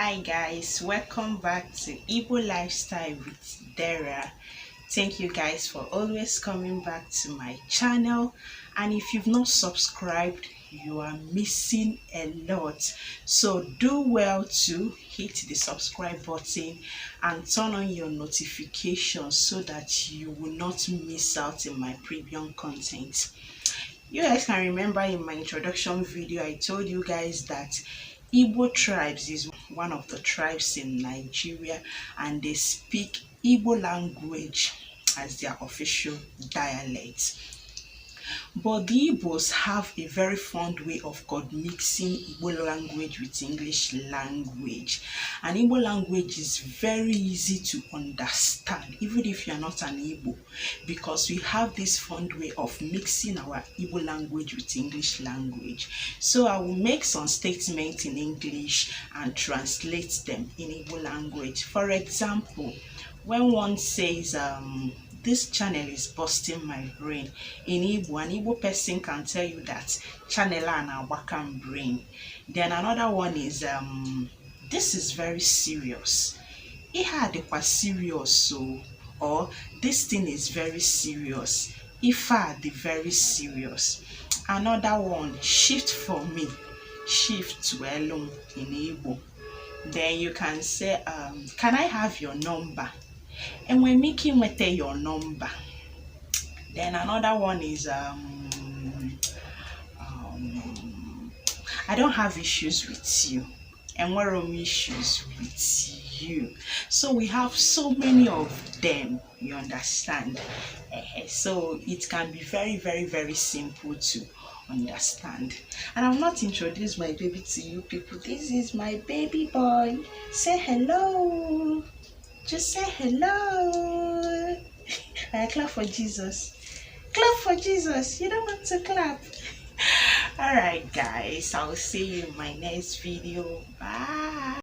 Hi guys, welcome back to Igbo Lifestyle with Dara. Thank you guys for always coming back to my channel, and if you've not subscribed, you are missing a lot. So do well to hit the subscribe button and turn on your notifications so that you will not miss out in my premium content. You guys can remember in my introduction video I told you guys that Igbo tribes is one of the tribes in Nigeria, and they speak Igbo language as their official dialect. But the Igbos have a very fond way of God mixing Igbo language with English language. And Igbo language is very easy to understand, even if you are not an Igbo, because we have this fond way of mixing our Igbo language with English language. So I will make some statements in English and translate them in Igbo language. For example, when one says, this channel is busting my brain, in Igbo, an Igbo person can tell you that channel and Awakam brain. Then another one is, this is very serious. Iha adekwa serious, so, or this thing is very serious. Ifa the very serious. Another one, shift for me. Shift to alone in Igbo. Then you can say, can I have your number? And we're making with your number. Then another one is I don't have issues with you, and we're on issues with you. So we have so many of them, you understand. So it can be very simple to understand. And I've not introduced my baby to you people. This is my baby boy. Say hello. Just say hello. Clap for Jesus. Clap for Jesus. You don't want to clap. Alright guys, I'll see you in my next video. Bye.